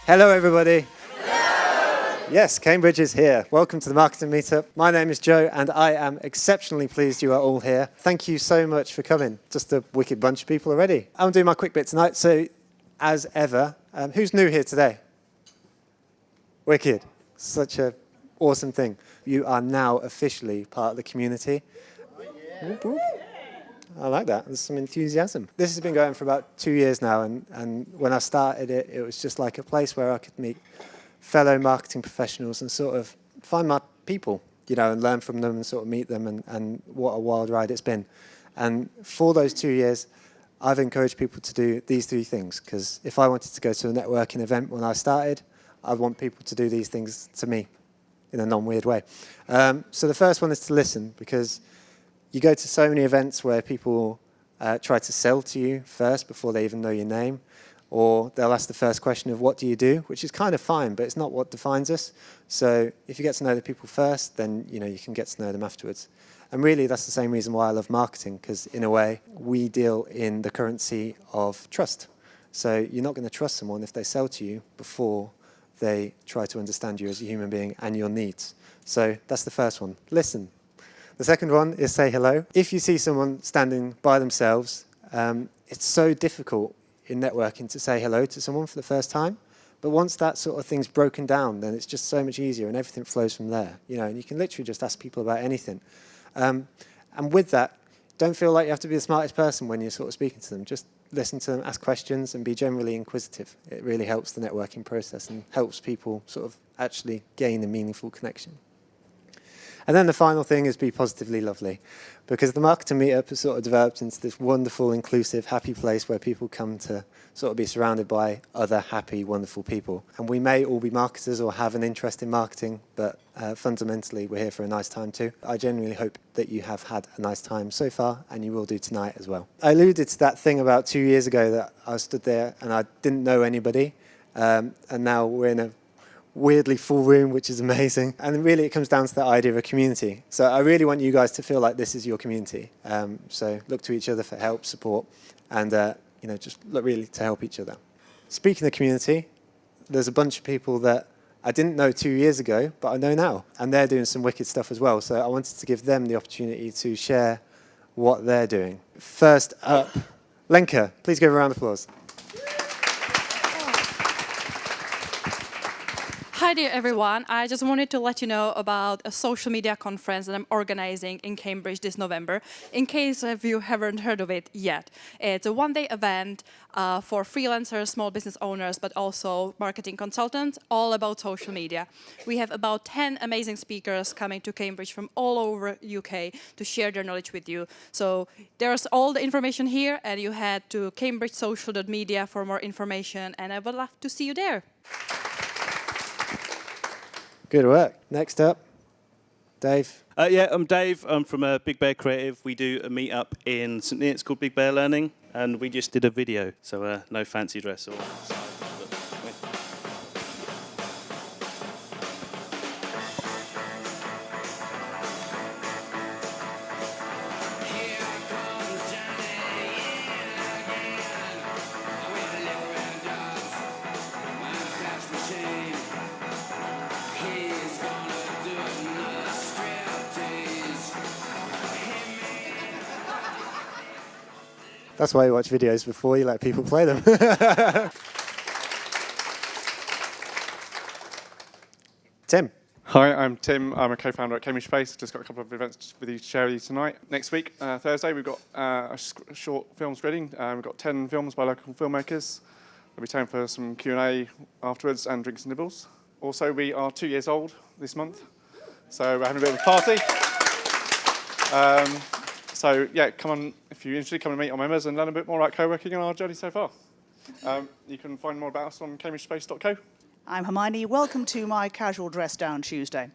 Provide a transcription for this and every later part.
Hello, everybody. Hello. Yes, Cambridge is here. Welcome to the Marketing Meetup. My name is Joe, and I am exceptionally pleased you are all here. Thank you so much for coming. Just a wicked bunch of people already. I'm doing my quick bit tonight, so as ever, who's new here today? Wicked. Such an awesome thing. You are now officially part of the community. Whoop, whoop. I like that. There's some enthusiasm. This has been going for about 2 years now, and when I started it, it was just like a place where I could meet fellow marketing professionals and sort of find my people, you know, and learn from them and sort of meet them, and what a wild ride it's been. And for those 2 years, I've encouraged people to do these three things, because if I wanted to go to a networking event when I started, I'd want people to do these things to me in a non-weird way. So the first one is to listen, because you go to so many events where people try to sell to you first before they even know your name, or they'll ask the first question of what do you do, which is kind of fine, but it's not what defines us. So if you get to know the people first, then you can get to know them afterwards. And really, that's the same reason why I love marketing, because in a way, we deal in the currency of trust. So you're not going to trust someone if they sell to you before they try to understand you as a human being and your needs. So that's the first one. Listen. The second one is say hello. If you see someone standing by themselves, it's so difficult in networking to say hello to someone for the first time. But once that sort of thing's broken down, then it's just so much easier and everything flows from there. And you can literally just ask people about anything. And with that, don't feel like you have to be the smartest person when you're sort of speaking to them. Just listen to them, ask questions, and be generally inquisitive. It really helps the networking process and helps people sort of actually gain a meaningful connection. And then the final thing is be positively lovely, because the Marketing Meetup has sort of developed into this wonderful, inclusive, happy place where people come to sort of be surrounded by other happy, wonderful people. And we may all be marketers or have an interest in marketing, but fundamentally we're here for a nice time too. I genuinely hope that you have had a nice time so far, and you will do tonight as well. I alluded to that thing about 2 years ago that I stood there and I didn't know anybody, and now we're in a weirdly full room, which is amazing. And really it comes down to that idea of a community. So I really want you guys to feel like this is your community. So look to each other for help, support, and just look really to help each other. Speaking of community, there's a bunch of people that I didn't know 2 years ago, but I know now. And they're doing some wicked stuff as well. So I wanted to give them the opportunity to share what they're doing. First up, Lenka, please give a round of applause. Hi there, everyone. I just wanted to let you know about a social media conference that I'm organizing in Cambridge this November, in case if you haven't heard of it yet. It's a one-day event for freelancers, small business owners, but also marketing consultants, all about social media. We have about 10 amazing speakers coming to Cambridge from all over UK to share their knowledge with you. So there's all the information here, and you head to cambridgesocial.media for more information, and I would love to see you there. Good work. Next up, Dave. I'm Dave. I'm from Big Bear Creative. We do a meetup in St Neots called Big Bear Learning, and we just did a video, so no fancy dress or. That's why you watch videos before you let people play them. Tim. Hi, I'm Tim. I'm a co-founder at Cambridge Space. Just got a couple of events with you to share with you tonight. Next week, Thursday, we've got a short film screening. We've got 10 films by local filmmakers. There'll be time for some Q&A afterwards and drinks and nibbles. Also, we are 2 years old this month, so we're having a bit of a party. So yeah, come on, if you're interested, come and meet our members and learn a bit more about co-working and our journey so far. You can find more about us on cambridgespace.co. I'm Hermione. Welcome to my casual dress down Tuesday.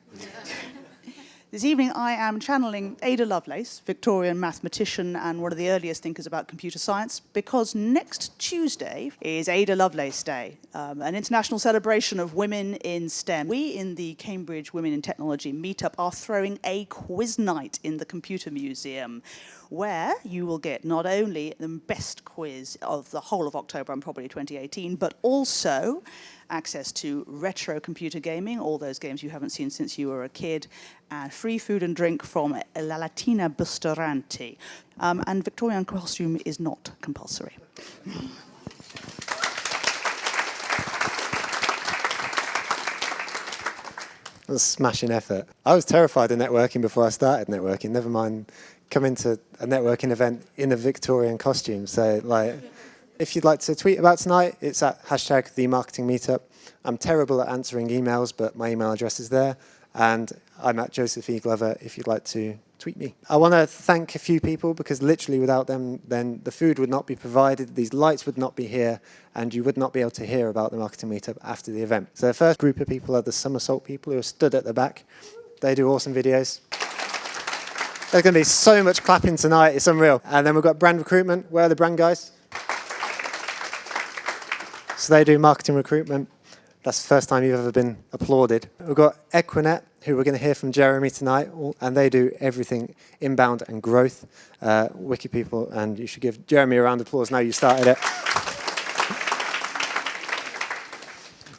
This evening I am channeling Ada Lovelace, Victorian mathematician and one of the earliest thinkers about computer science, because next Tuesday is Ada Lovelace Day, an international celebration of women in STEM. We in the Cambridge Women in Technology Meetup are throwing a quiz night in the Computer Museum, where you will get not only the best quiz of the whole of October and probably 2018, but also access to retro computer gaming, all those games you haven't seen since you were a kid, and free food and drink from La Latina Bustarante. And Victorian costume is not compulsory. That was a smashing effort. I was terrified of networking before I started networking, never mind coming to a networking event in a Victorian costume. So, like, if you'd like to tweet about tonight, it's at #TheMarketingMeetup. I'm terrible at answering emails, but my email address is there. And I'm at Joseph E. Glover if you'd like to tweet me. I want to thank a few people because literally without them, then the food would not be provided, these lights would not be here, and you would not be able to hear about the Marketing Meetup after the event. So the first group of people are the Somersault people who are stood at the back. They do awesome videos. There's going to be so much clapping tonight, it's unreal. And then we've got brand recruitment. Where are the brand guys? So they do marketing recruitment. That's the first time you've ever been applauded. We've got Equinet, who we're going to hear from Jeremy tonight, and they do everything inbound and growth. Wicked people, and you should give Jeremy a round of applause now you started it.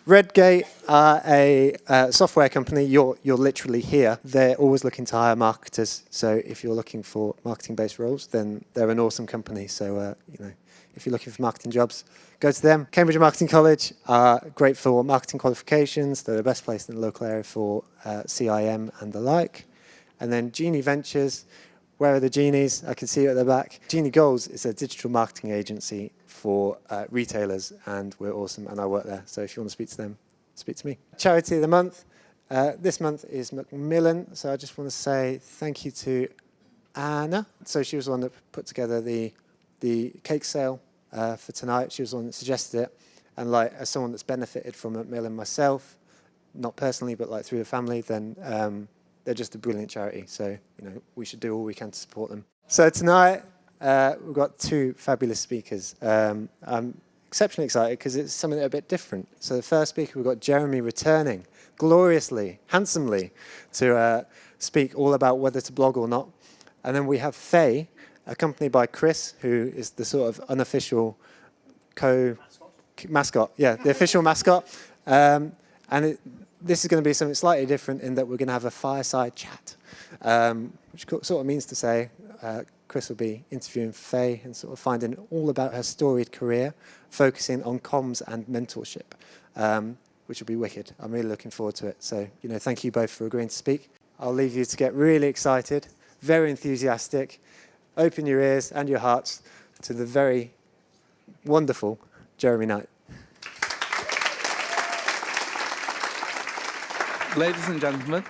Redgate are a software company. You're literally here. They're always looking to hire marketers. So if you're looking for marketing-based roles, then they're an awesome company. So if you're looking for marketing jobs, go to them. Cambridge Marketing College are great for marketing qualifications. They're the best place in the local area for CIM and the like. And then Genie Ventures. Where are the genies? I can see you at the back. Genie Goals is a digital marketing agency for retailers, and we're awesome, and I work there. So if you want to speak to them, speak to me. Charity of the month. This month is Macmillan, so I just want to say thank you to Anna. So she was the one that put together the cake sale for tonight. She was the one that suggested it, and like as someone that's benefited from Macmillan myself, not personally, but like through the family, then they're just a brilliant charity. So we should do all we can to support them. So tonight, we've got two fabulous speakers. I'm exceptionally excited because it's something a bit different. So the first speaker, we've got Jeremy returning gloriously, handsomely, to speak all about whether to blog or not. And then we have Faye, accompanied by Chris, who is the sort of unofficial mascot. Yeah, the official mascot. This is going to be something slightly different in that we're going to have a fireside chat, which sort of means to say Chris will be interviewing Faye and sort of finding all about her storied career, focusing on comms and mentorship, which will be wicked. I'm really looking forward to it. So, thank you both for agreeing to speak. I'll leave you to get really excited, very enthusiastic. Open your ears and your hearts to the very wonderful Jeremy Knight. Ladies and gentlemen,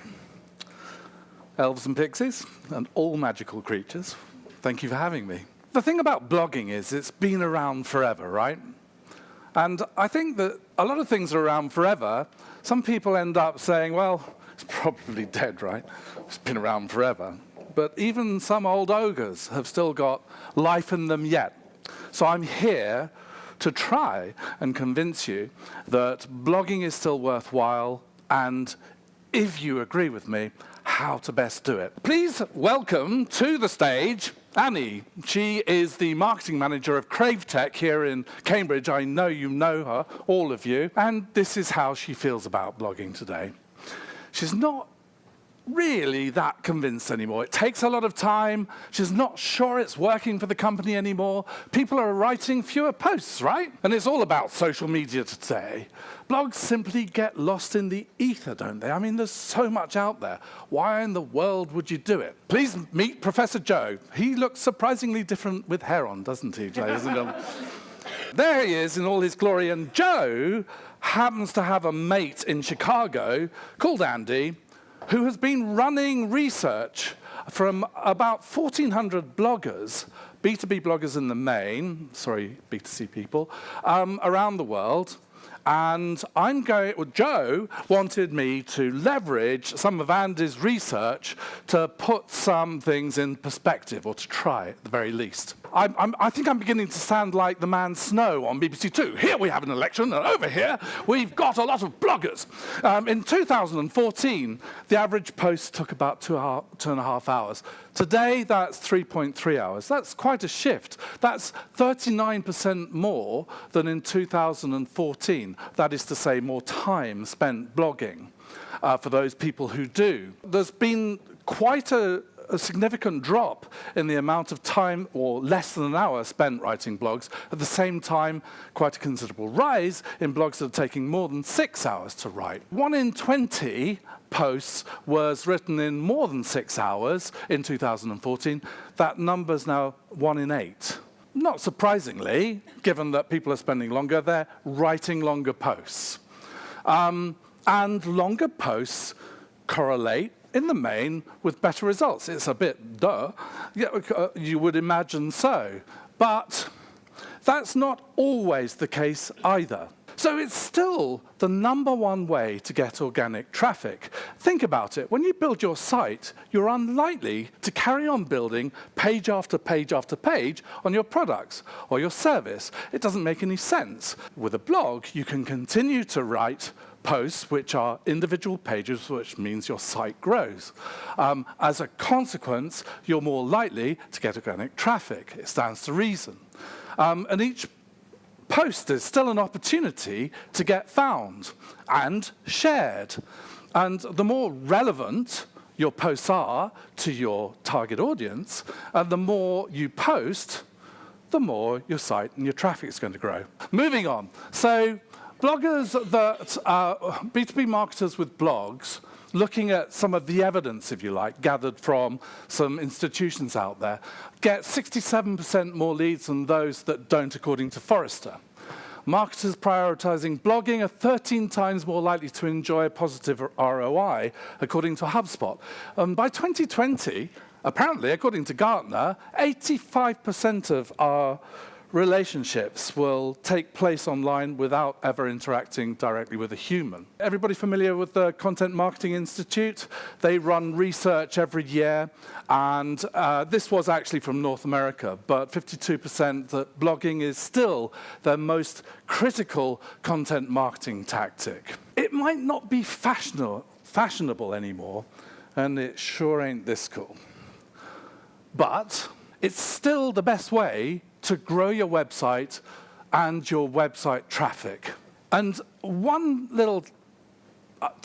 elves and pixies, and all magical creatures, thank you for having me. The thing about blogging is it's been around forever, right? And I think that a lot of things are around forever. Some people end up saying, well, it's probably dead, right? It's been around forever. But even some old ogres have still got life in them yet. So I'm here to try and convince you that blogging is still worthwhile, and if you agree with me, how to best do it. Please welcome to the stage Annie. She is the marketing manager of Crave Tech here in Cambridge. I know you know her, all of you, and this is how she feels about blogging today. She's not really that convinced anymore. It takes a lot of time. She's not sure it's working for the company anymore. People are writing fewer posts, right? And it's all about social media today. Blogs simply get lost in the ether, don't they? I mean, there's so much out there. Why in the world would you do it? Please meet Professor Joe. He looks surprisingly different with hair on, doesn't he, ladies and gentlemen? There he is in all his glory. And Joe happens to have a mate in Chicago called Andy, who has been running research from about 1,400 bloggers, B2B bloggers in the main, sorry, B2C people, around the world. And Joe wanted me to leverage some of Andy's research to put some things in perspective, or to try at the very least. I think I'm beginning to sound like the man Snow on BBC Two. Here we have an election, and over here we've got a lot of bloggers. In 2014, the average post took about 2.5 hours. Today, that's 3.3 hours. That's quite a shift. That's 39% more than in 2014. gain. That is to say, more time spent blogging for those people who do. There's been quite a significant drop in the amount of time, or less than an hour, spent writing blogs. At the same time, quite a considerable rise in blogs that are taking more than 6 hours to write. 1 in 20 posts was written in more than 6 hours in 2014. That number's now 1 in 8. Not surprisingly, given that people are spending longer, they're writing longer posts. And longer posts correlate, in the main, with better results. It's a bit duh. You would imagine so. But that's not always the case either. So it's still the #1 way to get organic traffic. Think about it. When you build your site, you're unlikely to carry on building page after page after page on your products or your service. It doesn't make any sense. With a blog, you can continue to write posts, which are individual pages, which means your site grows. As a consequence, you're more likely to get organic traffic. It stands to reason. And each post is still an opportunity to get found and shared. And the more relevant your posts are to your target audience, and the more you post, the more your site and your traffic is going to grow. Moving on. So bloggers that are B2B marketers with blogs, looking at some of the evidence, if you like, gathered from some institutions out there, get 67% more leads than those that don't, according to Forrester. Marketers prioritizing blogging are 13 times more likely to enjoy a positive ROI, according to HubSpot. By 2020, apparently, according to Gartner, 85% of our relationships will take place online without ever interacting directly with a human. Everybody familiar with the Content Marketing Institute? They run research every year, and this was actually from North America, but 52% that blogging is still their most critical content marketing tactic. It might not be fashionable anymore, and it sure ain't this cool. But it's still the best way to grow your website and your website traffic. And one little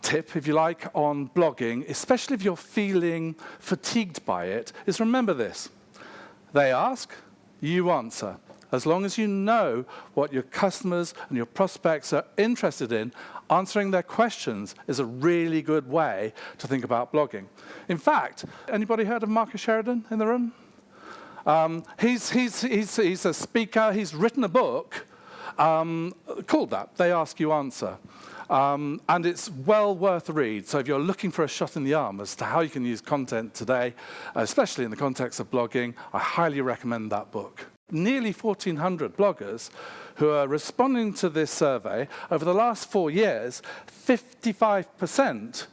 tip, if you like, on blogging, especially if you're feeling fatigued by it, is remember this. They ask, you answer. As long as you know what your customers and your prospects are interested in, answering their questions is a really good way to think about blogging. In fact, anybody heard of Marcus Sheridan in the room? He's a speaker. He's written a book called that, They Ask You Answer. And it's well worth a read. So if you're looking for a shot in the arm as to how you can use content today, especially in the context of blogging, I highly recommend that book. Nearly 1,400 bloggers who are responding to this survey, over the last 4 years, 55%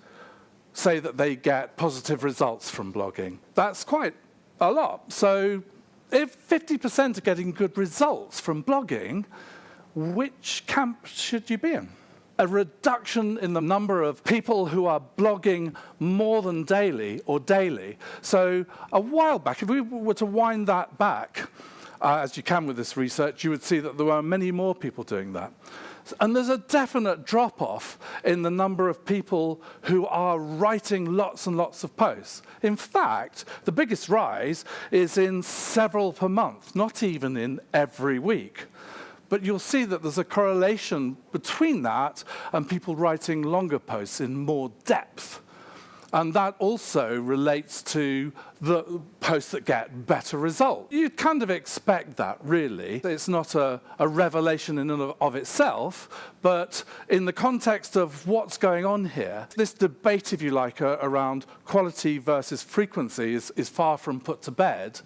say that they get positive results from blogging. That's quite a lot. So if 50% are getting good results from blogging, which camp should you be in? A reduction in the number of people who are blogging more than daily or daily. So a while back, if we were to wind that back, as you can with this research, you would see that there were many more people doing that. And there's a definite drop-off in the number of people who are writing lots and lots of posts. In fact, the biggest rise is in several per month, not even in every week. But you'll see that there's a correlation between that and people writing longer posts in more depth. And that also relates to the posts that get better results. You'd kind of expect that, really. It's not a revelation in and of itself, but in the context of what's going on here, this debate, if you like, around quality versus frequency is far from put to bed.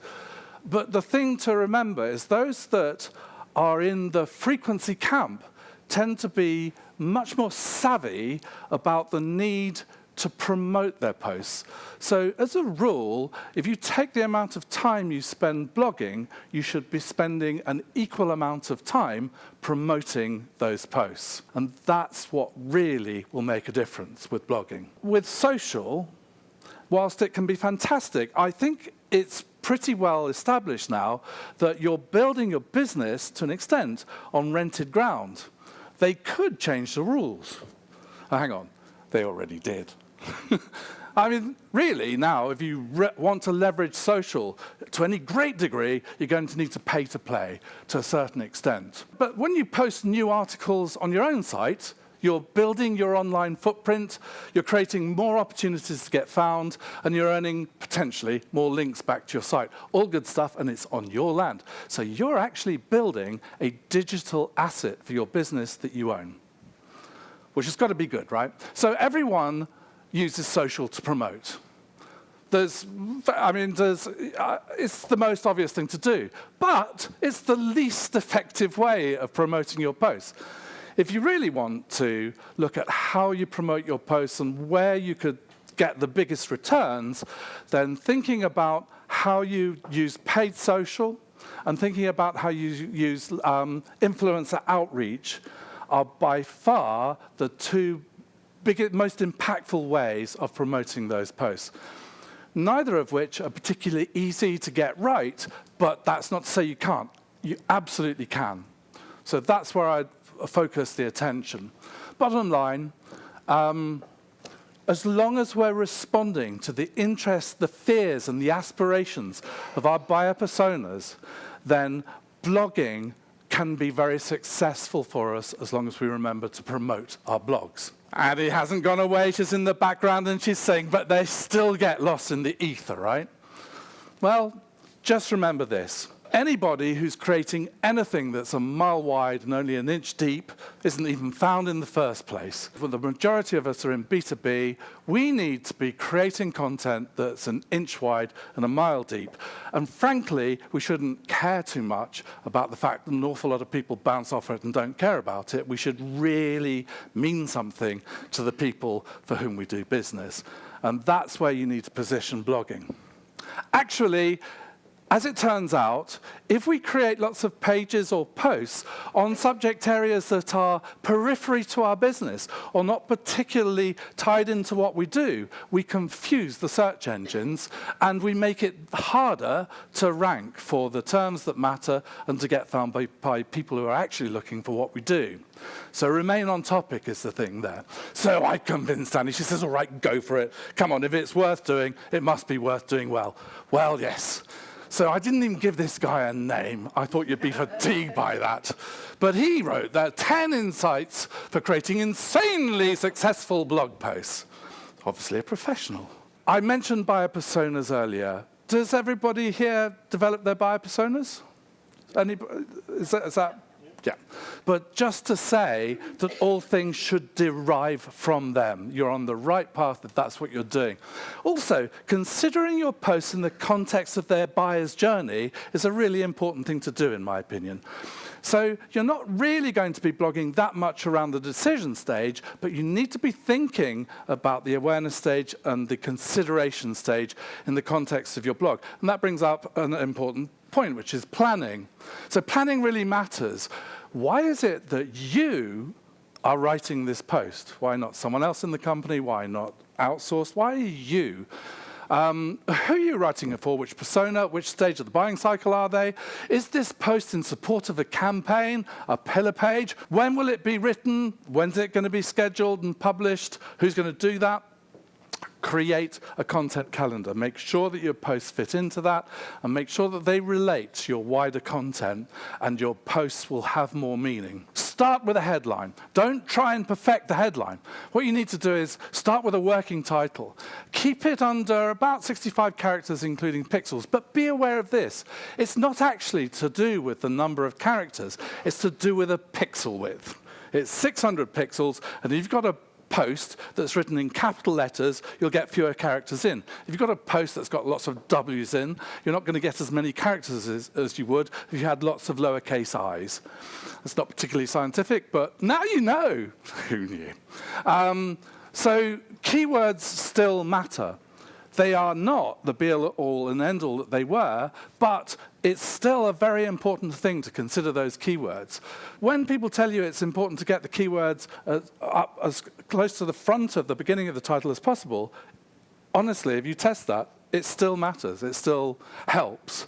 But the thing to remember is those that are in the frequency camp tend to be much more savvy about the need to promote their posts. So as a rule, if you take the amount of time you spend blogging, you should be spending an equal amount of time promoting those posts. And that's what really will make a difference with blogging. With social, whilst it can be fantastic, I think it's pretty well established now that you're building your business to an extent on rented ground. they could change the rules. Oh, hang on, they already did. I mean, really, now, if you want to leverage social to any great degree, you're going to need to pay to play to a certain extent. But when you post new articles on your own site, you're building your online footprint, you're creating more opportunities to get found, and you're earning, potentially, more links back to your site. All good stuff, and it's on your land. So you're actually building a digital asset for your business that you own, which has got to be good, right? So everyone uses social to promote. It's the most obvious thing to do, but it's the least effective way of promoting your posts. If you really want to look at how you promote your posts and where you could get the biggest returns, then thinking about how you use paid social and thinking about how you use influencer outreach are by far the two most impactful ways of promoting those posts. Neither of which are particularly easy to get right, but that's not to say you can't. You absolutely can. So that's where I focus the attention. Bottom line, as long as we're responding to the interests, the fears, and the aspirations of our buyer personas, then blogging can be very successful for us as long as we remember to promote our blogs. Addie hasn't gone away, she's in the background and she's saying, but they still get lost in the ether, right? Well, just remember this. Anybody who's creating anything that's a mile wide and only an inch deep isn't even found in the first place. When the majority of us are in B2B, we need to be creating content that's an inch wide and a mile deep. And frankly, we shouldn't care too much about the fact that an awful lot of people bounce off it and don't care about it. We should really mean something to the people for whom we do business. And that's where you need to position blogging. Actually, as it turns out, if we create lots of pages or posts on subject areas that are periphery to our business or not particularly tied into what we do, we confuse the search engines and we make it harder to rank for the terms that matter and to get found by people who are actually looking for what we do. So remain on topic is the thing there. So I convinced Annie. She says, all right, go for it. Come on, if it's worth doing, it must be worth doing well. Well, yes. So I didn't even give this guy a name. I thought you'd be fatigued by that. But he wrote that 10 insights for creating insanely successful blog posts. Obviously a professional. I mentioned buyer personas earlier. Does everybody here develop their buyer personas? Is that? Yeah. But just to say that all things should derive from them. You're on the right path if that's what you're doing. Also, considering your posts in the context of their buyer's journey is a really important thing to do, in my opinion. So you're not really going to be blogging that much around the decision stage, but you need to be thinking about the awareness stage and the consideration stage in the context of your blog. And that brings up an important point, which is planning. So planning really matters. Why is it that you are writing this post? Why not someone else in the company? Why not outsourced? Why are you? Who are you writing it for? Which persona? Which stage of the buying cycle are they? Is this post in support of a campaign, a pillar page? When will it be written? When's it going to be scheduled and published? Who's going to do that? Create a content calendar. Make sure that your posts fit into that and make sure that they relate to your wider content and your posts will have more meaning. Start with a headline. Don't try and perfect the headline. What you need to do is start with a working title. Keep it under about 65 characters, including pixels, but be aware of this. It's not actually to do with the number of characters. It's to do with a pixel width. It's 600 pixels, and if you've got a post that's written in capital letters, you'll get fewer characters in. If you've got a post that's got lots of W's in, you're not going to get as many characters as you would if you had lots of lowercase i's. It's not particularly scientific, but now you know. Who knew? So keywords still matter. They are not the be-all and end-all that they were, but it's still a very important thing to consider those keywords. When people tell you it's important to get the keywords up as close to the front of the beginning of the title as possible, honestly, if you test that, it still matters. It still helps.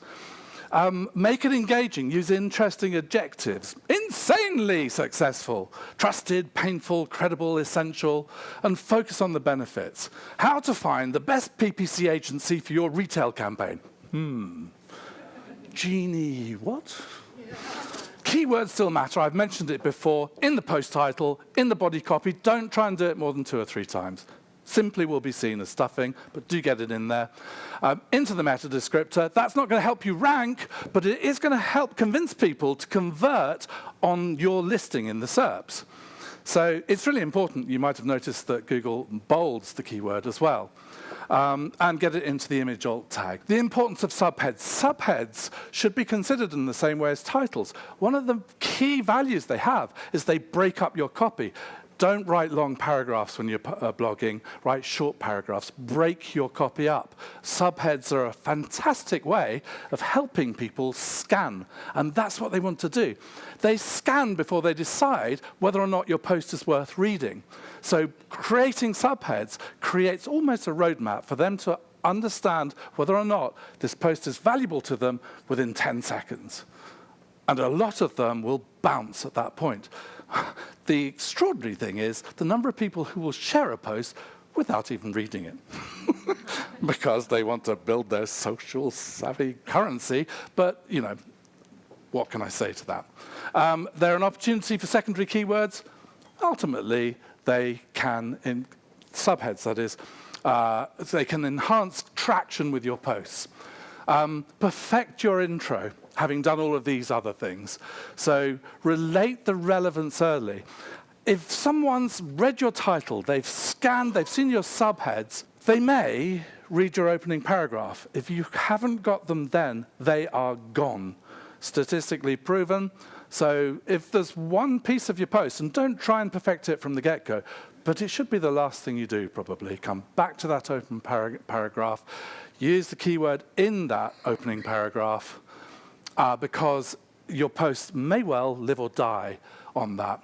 Make it engaging. Use interesting adjectives. Insanely successful. Trusted, painful, credible, essential. And focus on the benefits. How to find the best PPC agency for your retail campaign. Genie, what? Keywords still matter. I've mentioned it before. In the post title, in the body copy. Don't try and do it more than 2 or 3 times. Simply will be seen as stuffing, but do get it in there. Into the meta descriptor. That's not going to help you rank, but it is going to help convince people to convert on your listing in the SERPs. So it's really important. You might have noticed that Google bolds the keyword as well. And get it into the image alt tag. The importance of subheads. Subheads should be considered in the same way as titles. One of the key values they have is they break up your copy. Don't write long paragraphs when you're blogging. Write short paragraphs. Break your copy up. Subheads are a fantastic way of helping people scan, and that's what they want to do. They scan before they decide whether or not your post is worth reading. So creating subheads creates almost a roadmap for them to understand whether or not this post is valuable to them within 10 seconds. And a lot of them will bounce at that point. The extraordinary thing is the number of people who will share a post without even reading it because they want to build their social savvy currency. But, you know, what can I say to that? They're an opportunity for secondary keywords. Ultimately, they can, in subheads that is, they can enhance traction with your posts. Perfect your intro, having done all of these other things. So relate the relevance early. If someone's read your title, they've scanned, they've seen your subheads, they may read your opening paragraph. If you haven't got them then, they are gone. Statistically proven. So if there's one piece of your post, and don't try and perfect it from the get-go, but it should be the last thing you do, probably. Come back to that open paragraph. Use the keyword in that opening paragraph because your post may well live or die on that.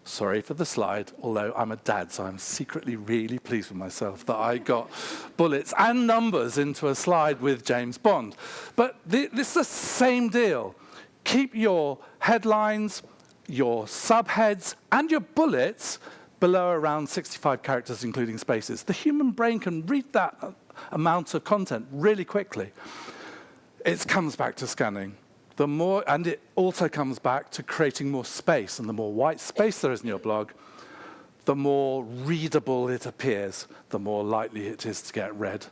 Sorry for the slide, although I'm a dad, so I'm secretly really pleased with myself that I got bullets and numbers into a slide with James Bond. But this is the same deal. Keep your headlines, your subheads, and your bullets below around 65 characters, including spaces. The human brain can read that amount of content really quickly. It comes back to scanning. The more, and it also comes back to creating more space, and the more white space there is in your blog, the more readable it appears, the more likely it is to get read.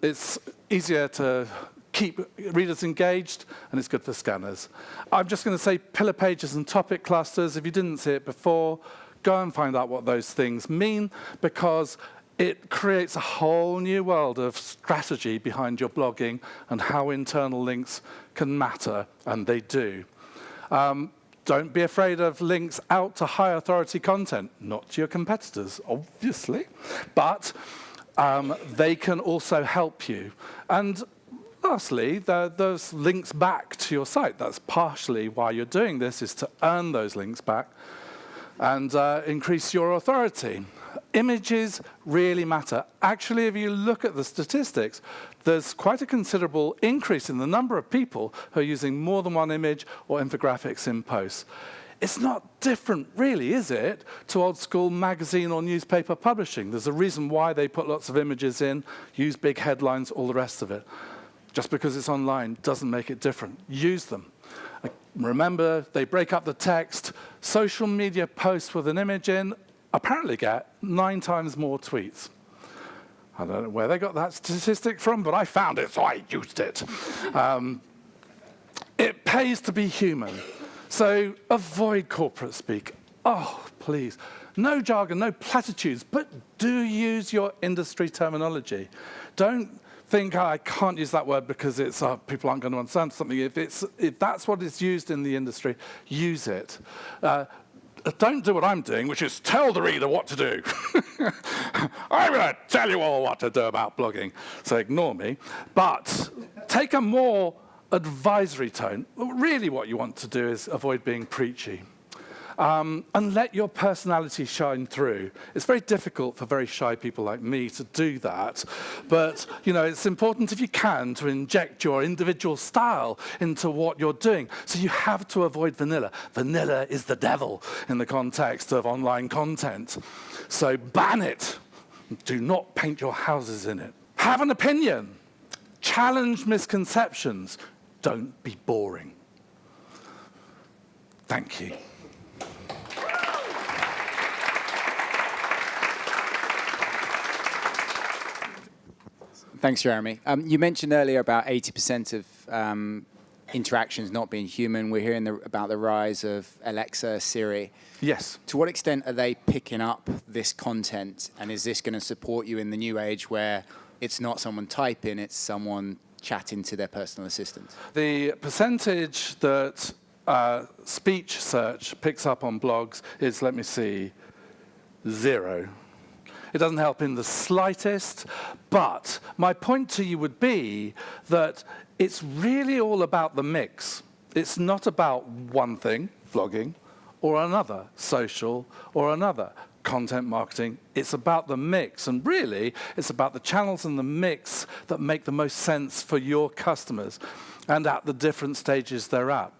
It's easier to keep readers engaged, and it's good for scanners. I'm just going to say pillar pages and topic clusters. If you didn't see it before, go and find out what those things mean, because it creates a whole new world of strategy behind your blogging and how internal links can matter, and they do. Don't be afraid of links out to high authority content, not to your competitors, obviously, but they can also help you. And lastly, there's links back to your site. That's partially why you're doing this, is to earn those links back and increase your authority. Images really matter. Actually, if you look at the statistics, there's quite a considerable increase in the number of people who are using more than one image or infographics in posts. It's not different, really, is it, to old school magazine or newspaper publishing? There's a reason why they put lots of images in, use big headlines, all the rest of it. Just because it's online doesn't make it different. Use them. Remember, they break up the text. Social media posts with an image in apparently get 9 times more tweets. I don't know where they got that statistic from, but I found it, so I used it. It pays to be human. So avoid corporate speak. Oh, please. No jargon, no platitudes, but do use your industry terminology. Don't think, I can't use that word because it's people aren't going to understand something. If that's what is used in the industry, use it. Don't do what I'm doing, which is tell the reader what to do. I'm going to tell you all what to do about blogging, so ignore me. But take a more advisory tone. Really what you want to do is avoid being preachy. and let your personality shine through. It's very difficult for very shy people like me to do that, but it's important if you can to inject your individual style into what you're doing. So you have to avoid vanilla. Vanilla is the devil in the context of online content. So ban it. Do not paint your houses in it. Have an opinion. Challenge misconceptions. Don't be boring. Thank you. Thanks, Jeremy. You mentioned earlier about 80% of interactions not being human. We're hearing about the rise of Alexa, Siri. Yes. To what extent are they picking up this content, and is this going to support you in the new age where it's not someone typing, it's someone chatting to their personal assistant? The percentage that speech search picks up on blogs is, let me see, 0. It doesn't help in the slightest, but my point to you would be that it's really all about the mix. It's not about one thing, vlogging, or another, social, or another, content marketing. It's about the mix, and really, it's about the channels and the mix that make the most sense for your customers and at the different stages they're at.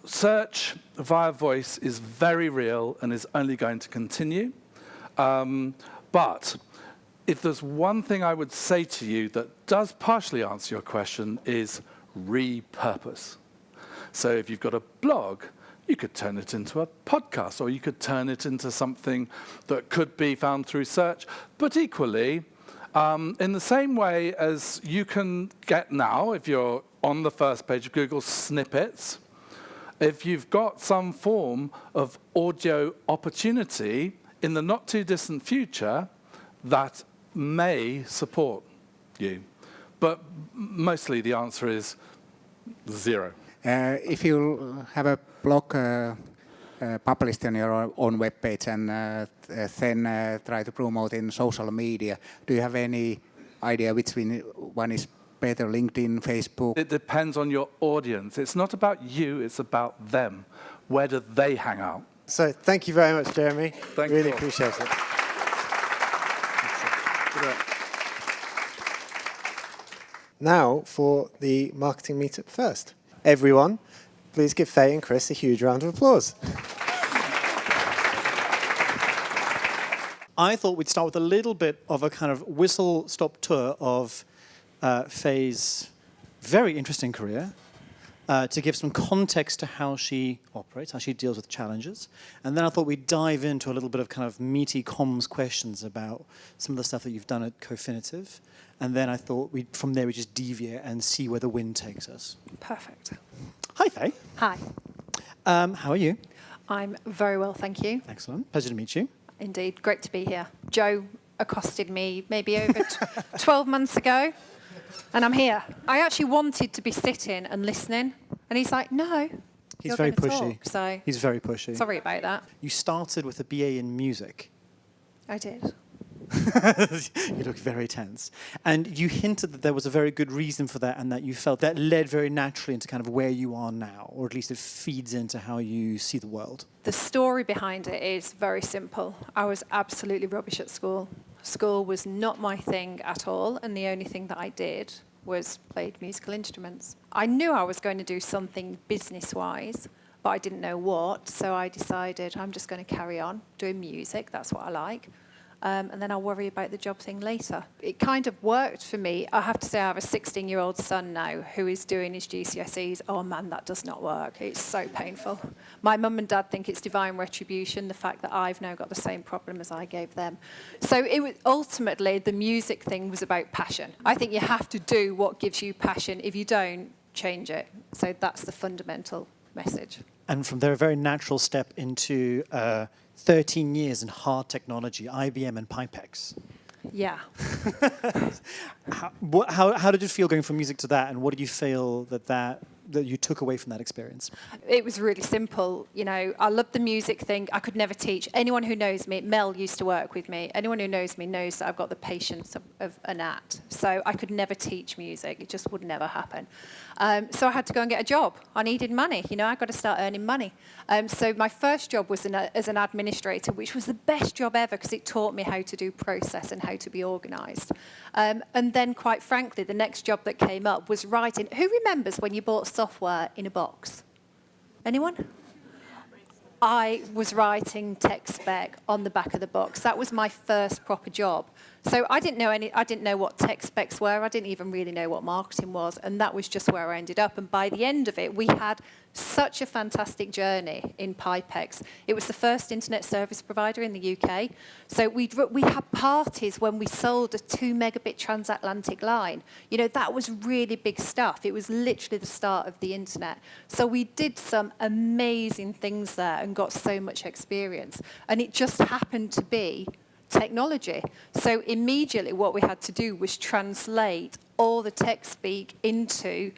Search via voice is very real and is only going to continue. But if there's one thing I would say to you that does partially answer your question is repurpose. So if you've got a blog, you could turn it into a podcast, or you could turn it into something that could be found through search. But equally, in the same way as you can get now, if you're on the first page of Google, snippets, if you've got some form of audio opportunity in the not too distant future, that may support you. But mostly the answer is 0. If you have a blog published on your own webpage and then try to promote in social media, do you have any idea which one is better, LinkedIn, Facebook? It depends on your audience. It's not about you, it's about them. Where do they hang out? So thank you very much, Jeremy. Thank really you. appreciate it. Now for the Marketing Meetup first. Everyone, please give Faye and Chris a huge round of applause. I thought we'd start with a little bit of a kind of whistle-stop tour of Faye's very interesting career, to give some context to how she operates, how she deals with challenges. And then I thought we'd dive into a little bit of kind of meaty comms questions about some of the stuff that you've done at Cofinitive. And then I thought from there we just deviate and see where the wind takes us. Perfect. Hi, Faye. Hi. How are you? I'm very well, thank you. Excellent. Pleasure to meet you. Indeed, great to be here. Joe accosted me maybe over 12 months ago, and I'm here. I actually wanted to be sitting and listening, and he's like, no. He's very pushy. Talk, so He's very pushy. sorry about that. You started with a BA in music. I did. You look very tense. And you hinted that there was a very good reason for that, and that you felt that led very naturally into kind of where you are now, or at least it feeds into how you see the world. The story behind it is very simple. I was absolutely rubbish at school. School was not my thing at all, and the only thing that I did was played musical instruments. I knew I was going to do something business-wise, but I didn't know what, so I decided I'm just going to carry on doing music. That's what I like. And then I'll worry about the job thing later. It kind of worked for me. I have to say I have a 16-year-old son now who is doing his GCSEs. Oh man, that does not work. It's so painful. My mum and dad think it's divine retribution, the fact that I've now got the same problem as I gave them. So it was ultimately, the music thing was about passion. I think you have to do what gives you passion. If you don't, change it. So that's the fundamental message. And from there, a very natural step into 13 years in hard technology, IBM and Pipex. Yeah. How did it feel going from music to that, and what did you feel that that you took away from that experience? It was really simple. You know, I loved the music thing. I could never teach. Anyone who knows me, Mel used to work with me. Anyone who knows me knows that I've got the patience of an ant. So I could never teach music. It just would never happen. So I had to go and get a job. I needed money. You know, I got to start earning money. So my first job was as an administrator, which was the best job ever because it taught me how to do process and how to be organised. And then, quite frankly, the next job that came up was writing. Who remembers when you bought software in a box? Anyone? I was writing tech spec on the back of the box. That was my first proper job. So I didn't know what tech specs were. I didn't even really know what marketing was, and that was just where I ended up. And by the end of it, we had such a fantastic journey in Pipex. It was the first internet service provider in the UK. So we had parties when we sold a 2 megabit transatlantic line. You know, that was really big stuff. It was literally the start of the internet. So we did some amazing things there and got so much experience. And it just happened to be technology. So immediately what we had to do was translate all the tech speak into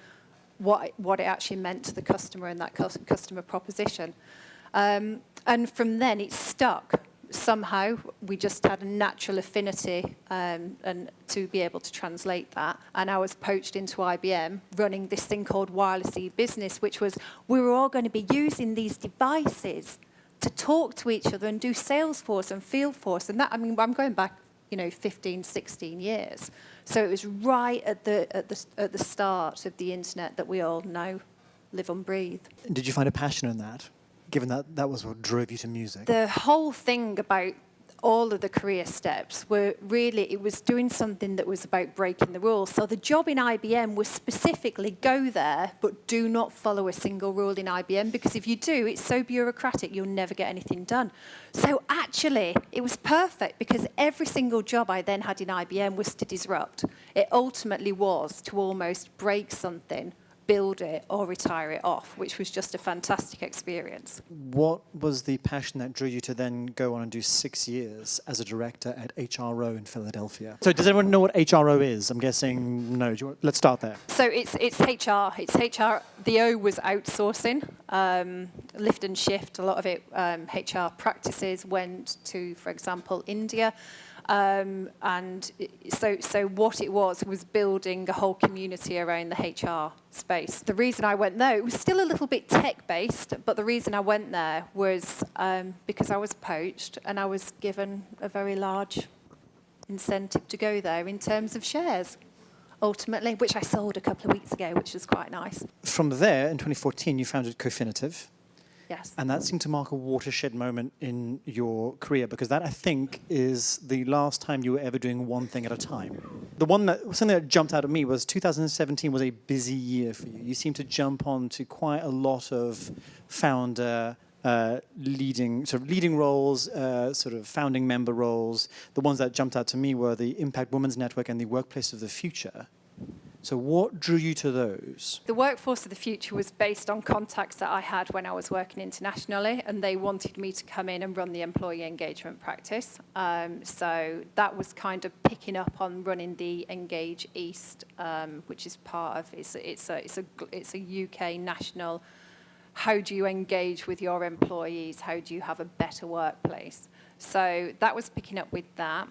what it actually meant to the customer and that customer proposition. And from then it stuck. Somehow we just had a natural affinity and to be able to translate that. And I was poached into IBM running this thing called Wireless e-Business, which was we were all going to be using these devices to talk to each other and do Salesforce and Fieldforce. And that, I mean, I'm going back, 15, 16 years. So it was right at the start of the internet that we all know, live and breathe. Did you find a passion in that, given that that was what drove you to music? The whole thing about all of the career steps were really, it was doing something that was about breaking the rules. So the job in IBM was specifically go there, but do not follow a single rule in IBM, because if you do, it's so bureaucratic, you'll never get anything done. So actually, it was perfect because every single job I then had in IBM was to disrupt. It ultimately was to almost break something, build it or retire it off, which was just a fantastic experience. What was the passion that drew you to then go on and do 6 years as a director at HRO in Philadelphia? So does everyone know what HRO is? I'm guessing no. Let's start there. So it's HR. It's HR. The O was outsourcing, lift and shift. A lot of it, HR practices went to, for example, India. And so what it was building a whole community around the HR space. The reason I went there, it was still a little bit tech-based, but the reason I went there was because I was poached and I was given a very large incentive to go there in terms of shares, ultimately, which I sold a couple of weeks ago, which was quite nice. From there, in 2014, you founded Cofinitive. Yes. And that seemed to mark a watershed moment in your career, because that, I think, is the last time you were ever doing one thing at a time. Something that jumped out at me was 2017 was a busy year for you. You seemed to jump on to quite a lot of founder leading roles, sort of founding member roles. The ones that jumped out to me were the Impact Women's Network and the Workplace of the Future. So what drew you to those? The Workforce of the Future was based on contacts that I had when I was working internationally, and they wanted me to come in and run the employee engagement practice. So that was kind of picking up on running the Engage East, which is part of it's a UK national. How do you engage with your employees? How do you have a better workplace? So that was picking up with that.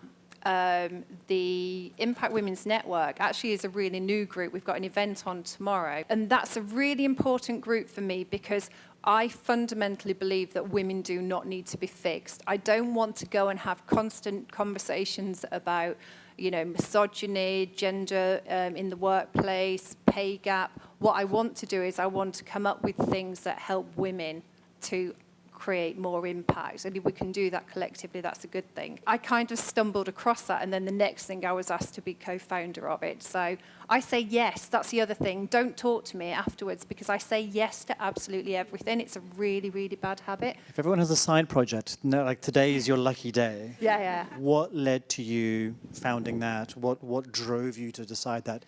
The Impact Women's Network actually is a really new group. We've got an event on tomorrow. And that's a really important group for me because I fundamentally believe that women do not need to be fixed. I don't want to go and have constant conversations about, misogyny, gender in the workplace, pay gap. What I want to do is I want to come up with things that help women to create more impact. And if we can do that collectively, that's a good thing. I kind of stumbled across that, and then the next thing I was asked to be co-founder of it. So I say yes, that's the other thing. Don't talk to me afterwards, because I say yes to absolutely everything. It's a really, really bad habit. If everyone has a side project, like today is your lucky day. Yeah. What led to you founding that? What drove you to decide that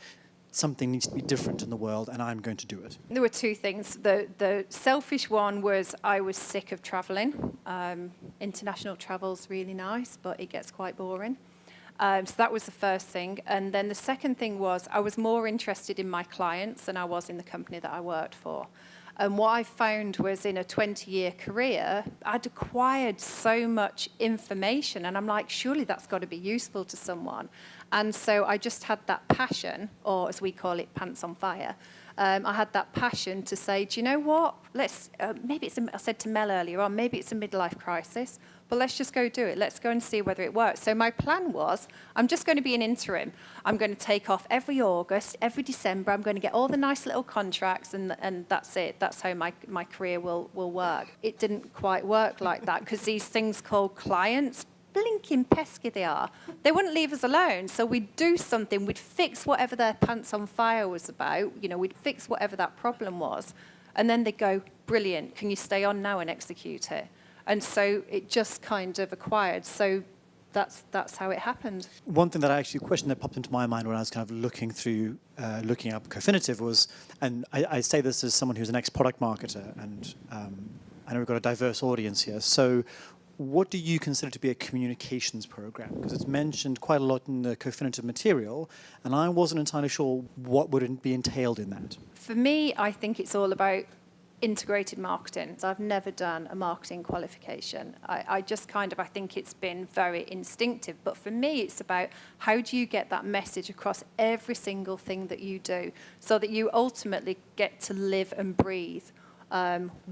something needs to be different in the world and I'm going to do it? There were two things. The selfish one was I was sick of traveling. International travel's really nice, but it gets quite boring. So that was the first thing. And then the second thing was I was more interested in my clients than I was in the company that I worked for. And what I found was in a 20-year career, I'd acquired so much information. And I'm like, surely that's got to be useful to someone. And so I just had that passion, or as we call it, pants on fire. I had that passion to say, do you know what? Let's maybe I said to Mel earlier on, maybe it's a midlife crisis, but let's just go do it. Let's go and see whether it works. So my plan was, I'm just going to be an interim. I'm going to take off every August, every December. I'm going to get all the nice little contracts, and that's it. That's how my career will work. It didn't quite work like that because these things called clients, blinking pesky they are. They wouldn't leave us alone. So we'd do something. We'd fix whatever their pants on fire was about. You know, we'd fix whatever that problem was. And then they'd go, brilliant. Can you stay on now and execute it? And so it just kind of acquired. So that's how it happened. One thing that I actually, a question that popped into my mind when I was kind of looking up Cofinitive was, and I say this as someone who's an ex-product marketer, and I know we've got a diverse audience here. So what do you consider to be a communications program? Because it's mentioned quite a lot in the Cofinitive material, and I wasn't entirely sure what would be entailed in that. For me, I think it's all about integrated marketing. So I've never done a marketing qualification. I just kind of, I think it's been very instinctive. But for me, it's about how do you get that message across every single thing that you do so that you ultimately get to live and breathe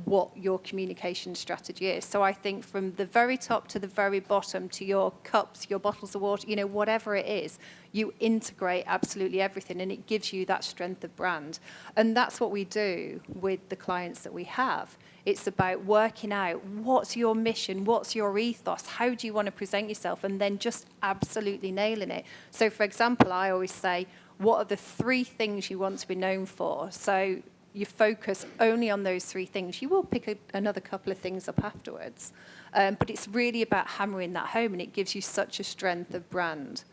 what your communication strategy is. So I think from the very top to the very bottom, to your cups, your bottles of water, you know, whatever it is, you integrate absolutely everything, and it gives you that strength of brand. And that's what we do with the clients that we have. It's about working out what's your mission, what's your ethos, how do you want to present yourself, and then just absolutely nailing it. So for example, I always say, what are the 3 things you want to be known for? So you focus only on those 3 things. You will pick another couple of things up afterwards. But it's really about hammering that home, and it gives you such a strength of brand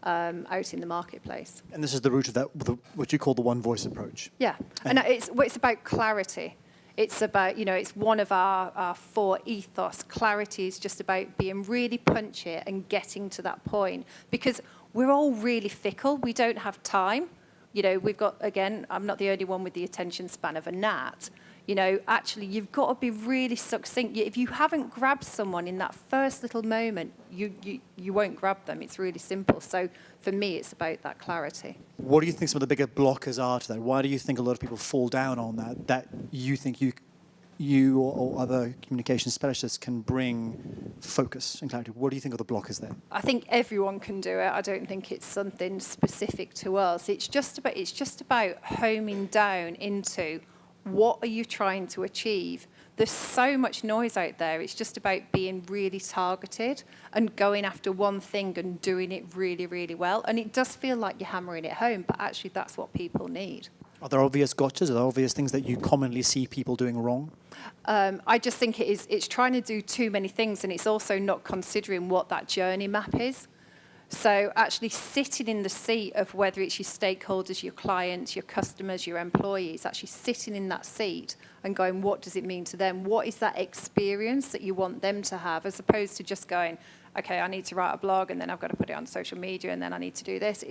out in the marketplace. And this is the root of that, what you call the one voice approach. Yeah, and it's about clarity. It's about, you know, it's one of our 4 ethos. Clarity is just about being really punchy and getting to that point. Because we're all really fickle. We don't have time. You know, we've got, again, I'm not the only one with the attention span of a gnat. You know, actually, you've got to be really succinct. If you haven't grabbed someone in that first little moment, you won't grab them. It's really simple. So for me, it's about that clarity. What do you think some of the bigger blockers are to that? Why do you think a lot of people fall down on that you think you or other communication specialists can bring focus and clarity? What do you think are the blockers there? I think everyone can do it. I don't think it's something specific to us. It's just about homing down into what are you trying to achieve. There's so much noise out there. It's just about being really targeted and going after one thing and doing it really, really well. And it does feel like you're hammering it home, but actually that's what people need. Are there obvious gotchas? Are there obvious things that you commonly see people doing wrong? I just think it's trying to do too many things, and it's also not considering what that journey map is. So actually sitting in the seat of whether it's your stakeholders, your clients, your customers, your employees, actually sitting in that seat and going, what does it mean to them? What is that experience that you want them to have, as opposed to just going, okay, I need to write a blog and then I've got to put it on social media and then I need to do this.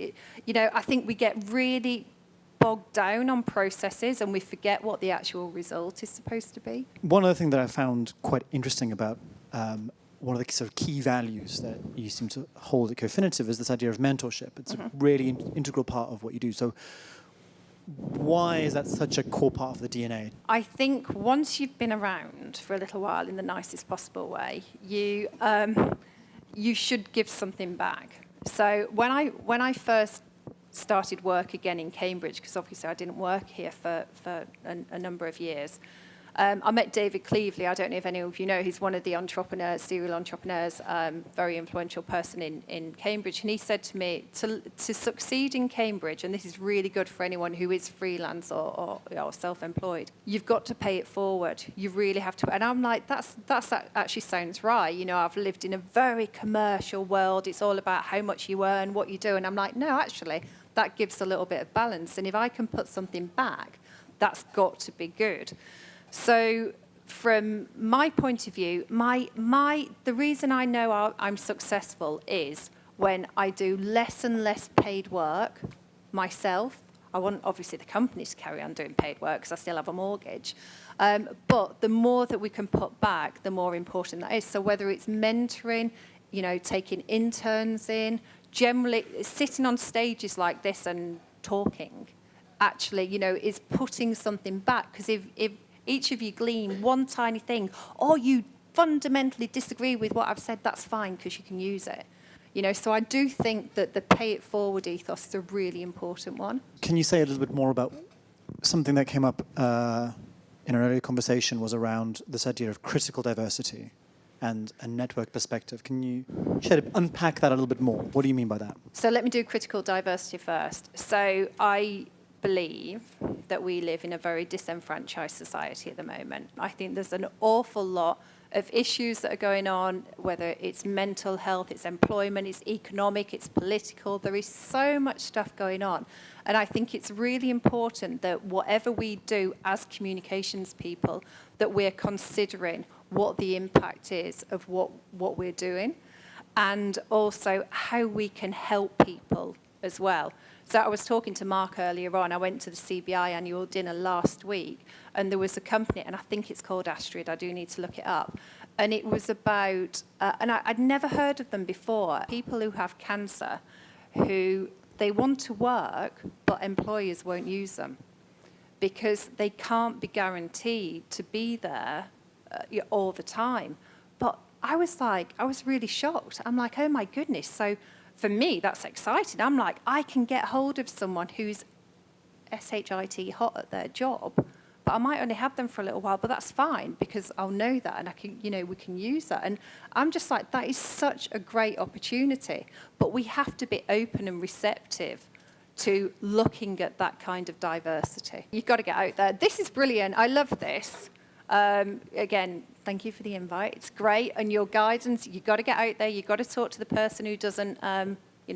You know, I think we get really bogged down on processes and we forget what the actual result is supposed to be. One other thing that I found quite interesting about one of the sort of key values that you seem to hold at Cofinitive is this idea of mentorship. It's a really integral part of what you do. So why is that such a core part of the DNA? I think once you've been around for a little while in the nicest possible way, you should give something back. So when I first started work again in Cambridge, because obviously I didn't work here for a number of years, I met David Cleveley. I don't know if any of you know. He's one of the entrepreneurs, serial entrepreneurs, very influential person in Cambridge. And he said to me, to succeed in Cambridge, and this is really good for anyone who is freelance or self-employed, you've got to pay it forward. You really have to. And I'm like, that actually sounds right. You know, I've lived in a very commercial world. It's all about how much you earn, what you do. And I'm like, no, actually, that gives a little bit of balance. And if I can put something back, that's got to be good. So from my point of view, the reason I know I'm successful is when I do less and less paid work myself. I want, obviously, the company to carry on doing paid work because I still have a mortgage. But the more that we can put back, the more important that is. So whether it's mentoring, taking interns in, generally sitting on stages like this and talking, actually, is putting something back. Because if each of you glean one tiny thing, or you fundamentally disagree with what I've said, that's fine because you can use it. So I do think that the pay it forward ethos is a really important one. Can you say a little bit more about something that came up in an earlier conversation was around this idea of critical diversity and a network perspective. Can you unpack that a little bit more? What do you mean by that? So let me do critical diversity first. So I believe that we live in a very disenfranchised society at the moment. I think there's an awful lot of issues that are going on, whether it's mental health, it's employment, it's economic, it's political. There is so much stuff going on. And I think it's really important that whatever we do as communications people, that we're considering what the impact is of what we're doing, and also how we can help people as well. So I was talking to Mark earlier on. I went to the CBI annual dinner last week, and there was a company, and I think it's called Astrid. I do need to look it up. And it was about, and I'd never heard of them before, people who have cancer, who they want to work, but employers won't use them because they can't be guaranteed to be there all the time. But I was really shocked. I'm like, oh my goodness. So for me, that's exciting. I'm like, I can get hold of someone who's SHIT hot at their job, but I might only have them for a little while, but that's fine because I'll know that and I can, we can use that. And I'm just like, that is such a great opportunity, but we have to be open and receptive to looking at that kind of diversity. You've got to get out there. This is brilliant. I love this. Again, thank you for the invite. It's great. And your guidance, you've got to get out there. You've got to talk to the person who doesn't,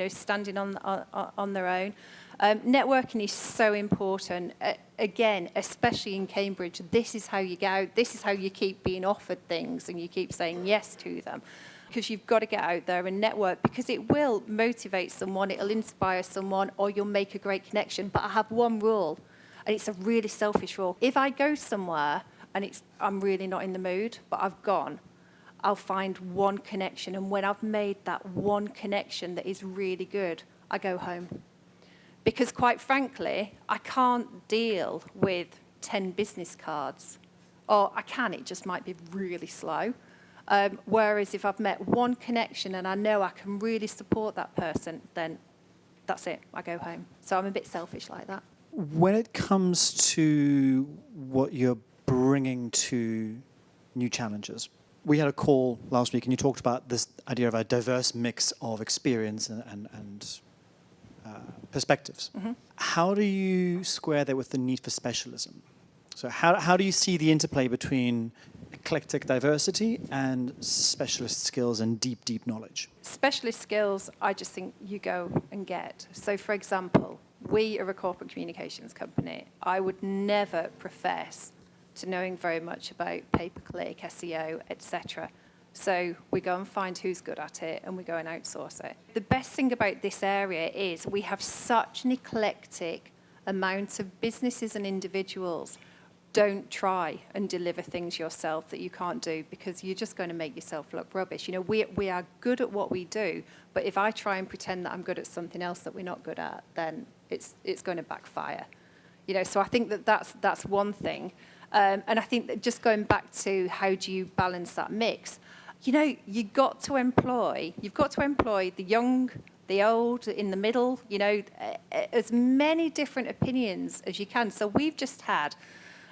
standing on their own. Networking is so important. Again, especially in Cambridge, this is how you get out. This is how you keep being offered things and you keep saying yes to them. Because you've got to get out there and network, because it will motivate someone, it'll inspire someone, or you'll make a great connection. But I have one rule, and it's a really selfish rule. If I go somewhere and I'm really not in the mood, but I've gone, I'll find one connection. And when I've made that one connection that is really good, I go home. Because quite frankly, I can't deal with 10 business cards. Or I can, it just might be really slow. Whereas if I've met one connection and I know I can really support that person, then that's it, I go home. So I'm a bit selfish like that. When it comes to what you're bringing to new challenges, we had a call last week and you talked about this idea of a diverse mix of experience and perspectives. Mm-hmm. How do you square that with the need for specialism? So how do you see the interplay between eclectic diversity and specialist skills and deep, deep knowledge? Specialist skills, I just think you go and get. So, for example, we are a corporate communications company. I would never profess to knowing very much about pay-per-click, SEO, etc. So we go and find who's good at it and we go and outsource it. The best thing about this area is we have such an eclectic amount of businesses and individuals. Don't try and deliver things yourself that you can't do, because you're just going to make yourself look rubbish. We are good at what we do, but if I try and pretend that I'm good at something else that we're not good at, then it's going to backfire. So I think that's one thing. And I think that just going back to how do you balance that mix, you've got to employ the young, the old, in the middle, as many different opinions as you can. So we've just had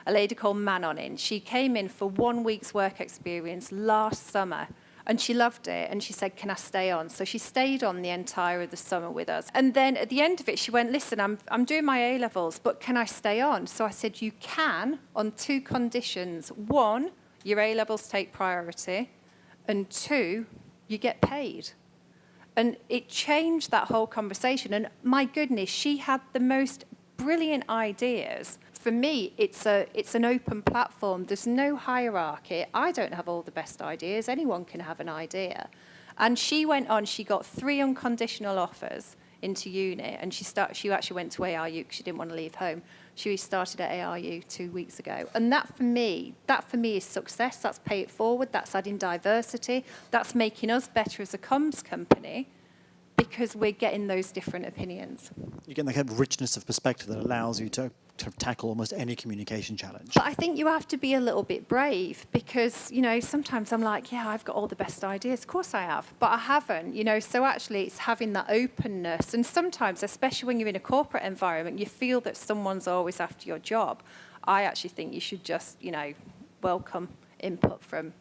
a lady called Manon in. She came in for 1 week's work experience last summer, and she loved it, and she said, can I stay on? So she stayed on the entire of the summer with us. And then at the end of it, she went, listen, I'm doing my A-levels, but can I stay on? So I said, you can, on 2 conditions. 1, your A-levels take priority, and 2, you get paid. And it changed that whole conversation. And my goodness, she had the most brilliant ideas. For me, it's an open platform. There's no hierarchy. I don't have all the best ideas. Anyone can have an idea. And she went on, she got 3 unconditional offers into uni, and she actually went to ARU because she didn't want to leave home. She started at ARU 2 weeks ago. And that for me is success. That's pay it forward. That's adding diversity. That's making us better as a comms company because we're getting those different opinions. You get the kind of richness of perspective that allows you to tackle almost any communication challenge. But I think you have to be a little bit brave because, you know, sometimes I'm like, yeah, I've got all the best ideas. Of course I have, but I haven't, you know. So actually it's having that openness. And sometimes, especially when you're in a corporate environment, you feel that someone's always after your job. I actually think you should just, you know, welcome input from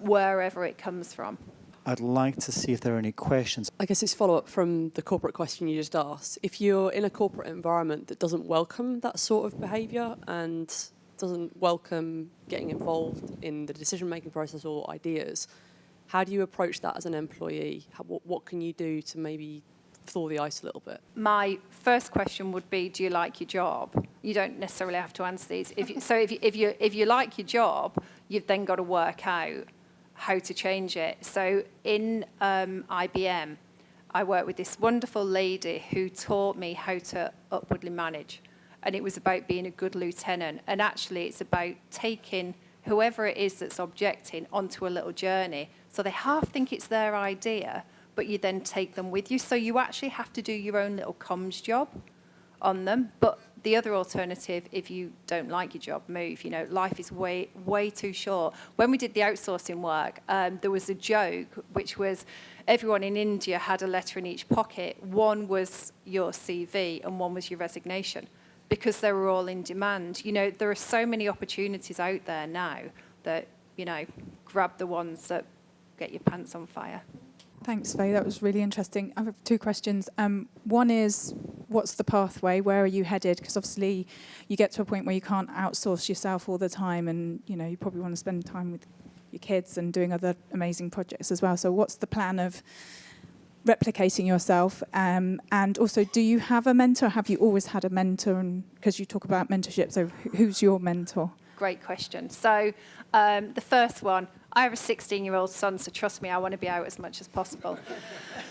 wherever it comes from. I'd like to see if there are any questions. I guess it's follow-up from the corporate question you just asked. If you're in a corporate environment that doesn't welcome that sort of behaviour and doesn't welcome getting involved in the decision-making process or ideas, how do you approach that as an employee? What can you do to maybe thaw the ice a little bit? My first question would be, do you like your job? You don't necessarily have to answer these. If you like your job, you've then got to work out how to change it. So in IBM, I worked with this wonderful lady who taught me how to upwardly manage. And it was about being a good lieutenant. And actually, it's about taking whoever it is that's objecting onto a little journey. So they half think it's their idea, but you then take them with you. So you actually have to do your own little comms job on them. But the other alternative, if you don't like your job, move. You know, life is way too short. When we did the outsourcing work, there was a joke, which was everyone in India had a letter in each pocket. One was your CV and one was your resignation, because they were all in demand. You know, there are so many opportunities out there now that, you know, grab the ones that get your pants on fire. Thanks, Faye. That was really interesting. I have 2 questions. One is, what's the pathway? Where are you headed? Because obviously you get to a point where you can't outsource yourself all the time, and you know you probably want to spend time with your kids and doing other amazing projects as well. So what's the plan of replicating yourself? And also, do you have a mentor? Have you always had a mentor? And because you talk about mentorship, so who's your mentor? Great question. So the first one, I have a 16-year-old son, so trust me, I want to be out as much as possible.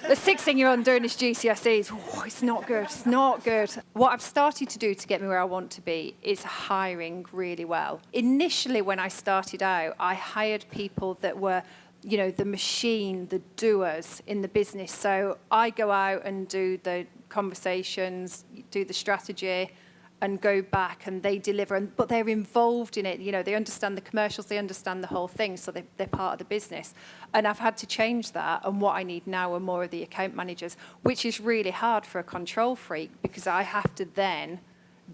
The 16-year-old doing his GCSEs, it's not good, it's not good. What I've started to do to get me where I want to be is hiring really well. Initially, when I started out, I hired people that were, you know, the machine, the doers in the business. So I go out and do the conversations, do the strategy, and go back and they deliver, but they're involved in it. You know, they understand the commercials, they understand the whole thing, so they're part of the business. And I've had to change that, and what I need now are more of the account managers, which is really hard for a control freak because I have to then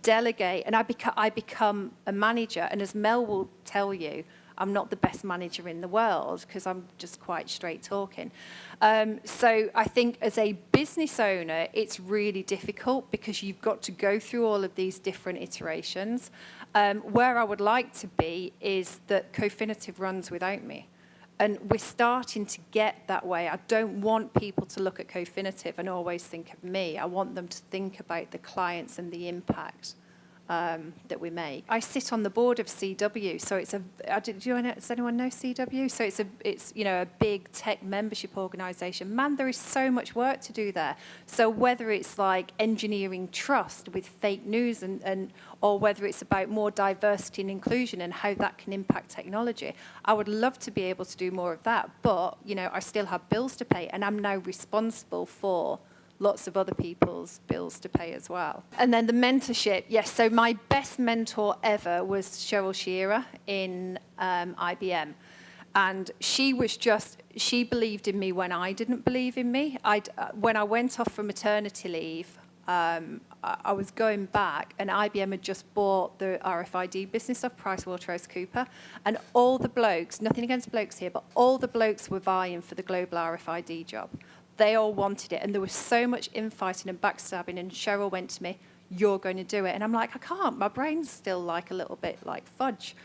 delegate, and I become a manager. And as Mel will tell you, I'm not the best manager in the world because I'm just quite straight talking. So I think as a business owner, it's really difficult because you've got to go through all of these different iterations. Where I would like to be is that Cofinitive runs without me. And we're starting to get that way. I don't want people to look at Cofinitive and always think of me. I want them to think about the clients and the impact that we make. I sit on the board of CW, so it's does anyone know CW? So it's you know, a big tech membership organisation. Man, there is so much work to do there. So whether it's like engineering trust with fake news and or whether it's about more diversity and inclusion and how that can impact technology, I would love to be able to do more of that. But you know, I still have bills to pay, and I'm now responsible for lots of other people's bills to pay as well. And then the mentorship, yes, so my best mentor ever was Cheryl Shearer in IBM. And she believed in me when I didn't believe in me. When I went off for maternity leave, I was going back, and IBM had just bought the RFID business of PricewaterhouseCoopers, and all the blokes, nothing against blokes here, but all the blokes were vying for the global RFID job. They all wanted it, and there was so much infighting and backstabbing, and Cheryl went to me, "You're going to do it." And I'm like, I can't. My brain's still like a little bit like fudge.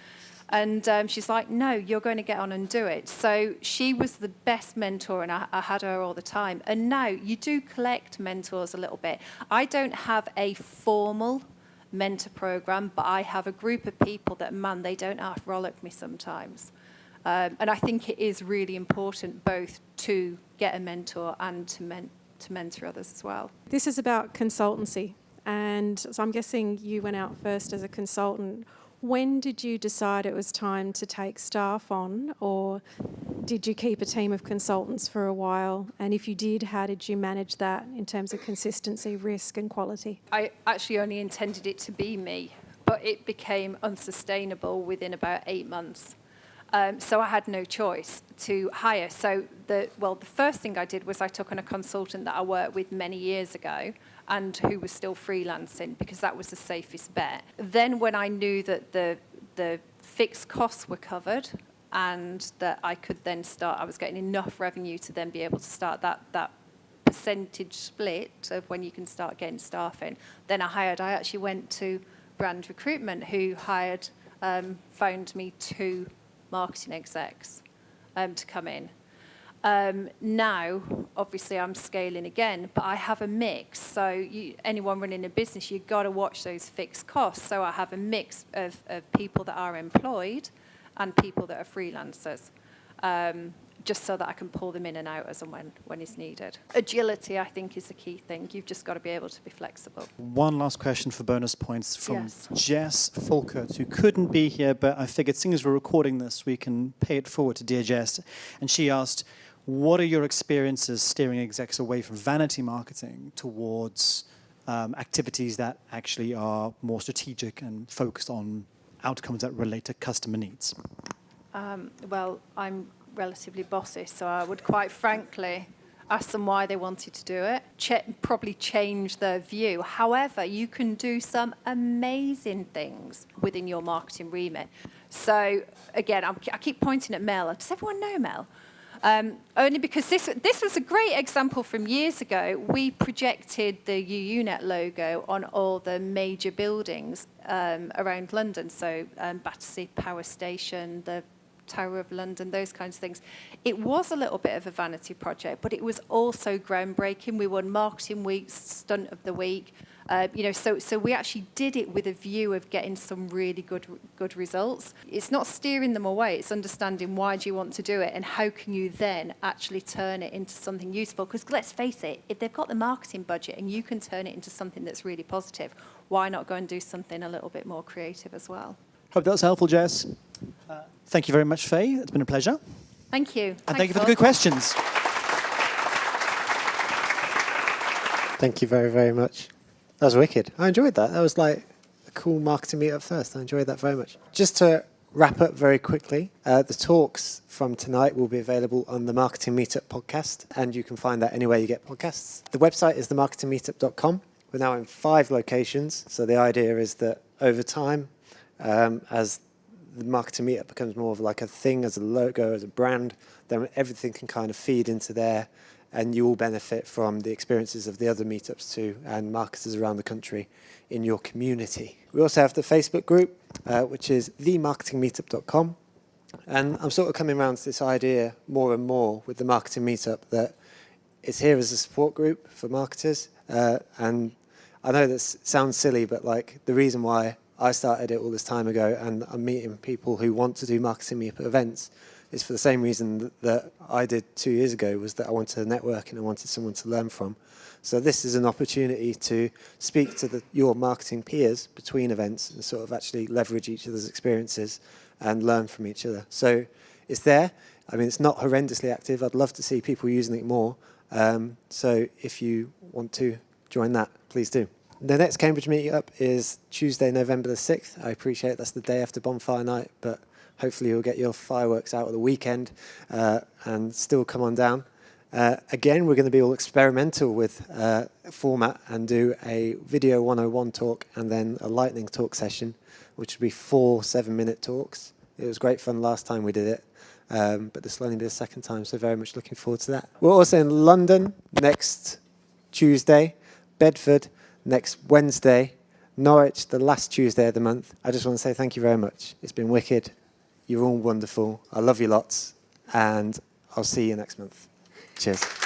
And she's like, "No, you're going to get on and do it." So she was the best mentor, and I had her all the time. And now you do collect mentors a little bit. I don't have a formal mentor program, but I have a group of people that, man, they don't half-rollick me sometimes. And I think it is really important both to get a mentor and to mentor others as well. This is about consultancy, and so I'm guessing you went out first as a consultant. When did you decide it was time to take staff on, or did you keep a team of consultants for a while? And if you did, how did you manage that in terms of consistency, risk and quality? I actually only intended it to be me, but it became unsustainable within about 8 months. So I had no choice to hire. So the first thing I did was I took on a consultant that I worked with many years ago and who was still freelancing, because that was the safest bet. Then when I knew that the fixed costs were covered and that I could then start, I was getting enough revenue to then be able to start that percentage split of when you can start getting staff in, then I actually went to brand recruitment, who found me 2 marketing execs to come in. Now, obviously, I'm scaling again, but I have a mix. So anyone running a business, you've got to watch those fixed costs. So I have a mix of people that are employed and people that are freelancers, just so that I can pull them in and out as and when it's needed. Agility, I think, is the key thing. You've just got to be able to be flexible. One last question for bonus points from Yes. Jess Folkert, who couldn't be here, but I figured seeing as we're recording this, we can pay it forward to dear Jess. And she asked, what are your experiences steering execs away from vanity marketing towards activities that actually are more strategic and focused on outcomes that relate to customer needs? Well, I'm relatively bossy, so I would quite frankly ask them why they wanted to do it, probably change their view. However, you can do some amazing things within your marketing remit. So again, I keep pointing at Mel. Does everyone know Mel? Only because this was a great example from years ago. We projected the Unet logo on all the major buildings around London, so Battersea Power Station, the Tower of London, those kinds of things. It was a little bit of a vanity project, but it was also groundbreaking. We won Marketing Week's Stunt of the Week. So we actually did it with a view of getting some really good results. It's not steering them away, it's understanding why do you want to do it and how can you then actually turn it into something useful. Because let's face it, if they've got the marketing budget and you can turn it into something that's really positive, why not go and do something a little bit more creative as well? Hope that was helpful, Jess. Thank you very much, Faye. It's been a pleasure. Thank you. And thank you for the good questions. Thank you very, very much. That was wicked. I enjoyed that. That was like a cool marketing meetup first. I enjoyed that very much. Just to wrap up very quickly, the talks from tonight will be available on the Marketing Meetup podcast, and you can find that anywhere you get podcasts. The website is themarketingmeetup.com. We're now in 5 locations, so the idea is that over time, as the Marketing Meetup becomes more of like a thing, as a logo, as a brand, then everything can kind of feed into there, and you all benefit from the experiences of the other meetups too, and marketers around the country in your community. We also have the Facebook group, which is themarketingmeetup.com, and I'm sort of coming around to this idea more and more with the Marketing Meetup that it's here as a support group for marketers, and I know that sounds silly, but like the reason why I started it all this time ago, and I'm meeting people who want to do Marketing Meetup events, is for the same reason that I did 2 years ago, was that I wanted to network and I wanted someone to learn from. So this is an opportunity to speak to your marketing peers between events and sort of actually leverage each other's experiences and learn from each other. So it's there. I mean, it's not horrendously active. I'd love to see people using it more. So if you want to join that, please do. The next Cambridge meetup is Tuesday, November the 6th. I appreciate that's the day after bonfire night, but hopefully you'll get your fireworks out at the weekend and still come on down. Again, we're going to be all experimental with format and do a video 101 talk and then a lightning talk session, which will be 4 7-minute talks. It was great fun last time we did it, but this will only be the second time, so very much looking forward to that. We're also in London next Tuesday, Bedford next Wednesday, Norwich the last Tuesday of the month. I just want to say thank you very much. It's been wicked. You're all wonderful. I love you lots, and I'll see you next month. Cheers.